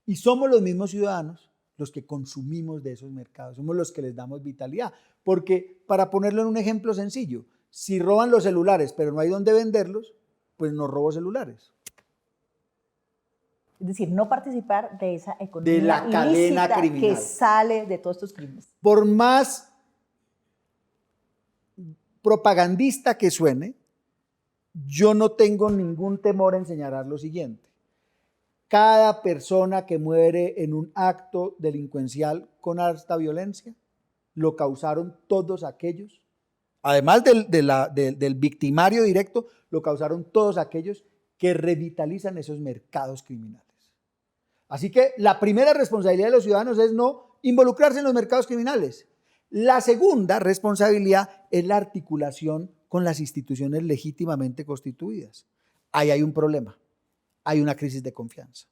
Y somos los mismos ciudadanos los que consumimos de esos mercados, somos los que les damos vitalidad. Porque, para ponerlo en un ejemplo sencillo, si roban los celulares pero no hay dónde venderlos, pues no robo celulares. Es decir, no participar de esa economía de la cadena criminal que sale de todos estos crímenes. Por más propagandista que suene, yo no tengo ningún temor en señalar lo siguiente. Cada persona que muere en un acto delincuencial con alta violencia, lo causaron todos aquellos, además del victimario directo, lo causaron todos aquellos que revitalizan esos mercados criminales. Así que la primera responsabilidad de los ciudadanos es no involucrarse en los mercados criminales. La segunda responsabilidad es la articulación con las instituciones legítimamente constituidas. Ahí hay un problema, hay una crisis de confianza.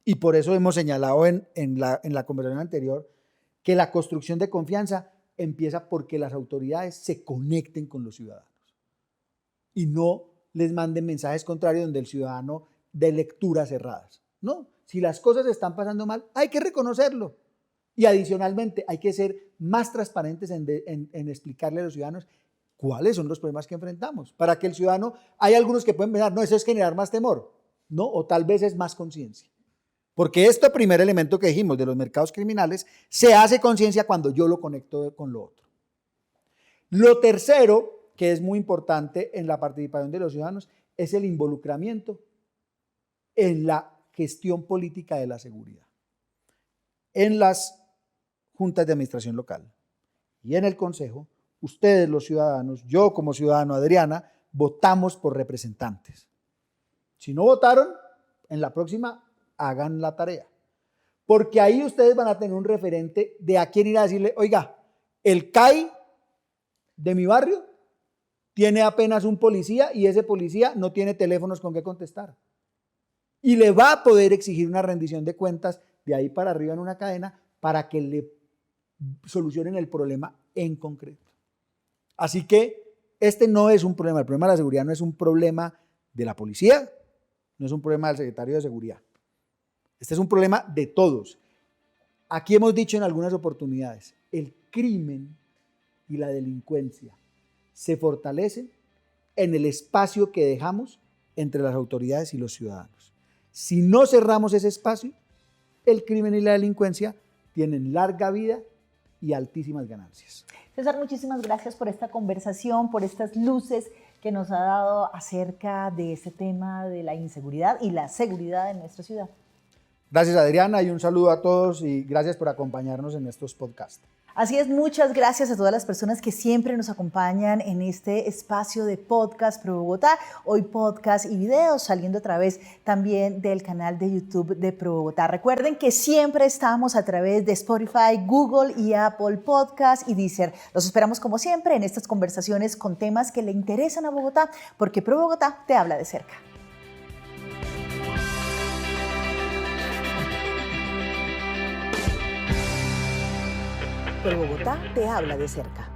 Y por eso hemos señalado en la conversación anterior que la construcción de confianza empieza porque las autoridades se conecten con los ciudadanos y no les manden mensajes contrarios donde el ciudadano dé lecturas erradas. No, si las cosas están pasando mal, hay que reconocerlo. Y adicionalmente hay que ser más transparentes en explicarle a los ciudadanos cuáles son los problemas que enfrentamos. Para que el ciudadano, hay algunos que pueden pensar, no, eso es generar más temor, ¿no? O tal vez es más conciencia. Porque este primer elemento que dijimos de los mercados criminales se hace conciencia cuando yo lo conecto con lo otro. Lo tercero, que es muy importante en la participación de los ciudadanos, es el involucramiento en la gestión política de la seguridad. En las juntas de administración local y en el consejo, ustedes los ciudadanos, yo como ciudadano Adriana, votamos por representantes. Si no votaron, en la próxima hagan la tarea, porque ahí ustedes van a tener un referente de a quién ir a decirle, oiga, el CAI de mi barrio tiene apenas un policía y ese policía no tiene teléfonos con qué contestar. Y le va a poder exigir una rendición de cuentas de ahí para arriba en una cadena para que le solucionen el problema en concreto. Así que este no es un problema, el problema de la seguridad no es un problema de la policía, no es un problema del secretario de seguridad. Este es un problema de todos. Aquí hemos dicho en algunas oportunidades, el crimen y la delincuencia se fortalecen en el espacio que dejamos entre las autoridades y los ciudadanos. Si no cerramos ese espacio, el crimen y la delincuencia tienen larga vida y altísimas ganancias. César, muchísimas gracias por esta conversación, por estas luces que nos ha dado acerca de este tema de la inseguridad y la seguridad en nuestra ciudad. Gracias, Adriana, y un saludo a todos y gracias por acompañarnos en estos podcasts. Así es, muchas gracias a todas las personas que siempre nos acompañan en este espacio de Podcast Pro Bogotá. Hoy podcast y videos saliendo a través también del canal de YouTube de Pro Bogotá. Recuerden que siempre estamos a través de Spotify, Google y Apple Podcast y Deezer. Los esperamos como siempre en estas conversaciones con temas que le interesan a Bogotá, porque Pro Bogotá te habla de cerca. Pro Bogotá te habla de cerca.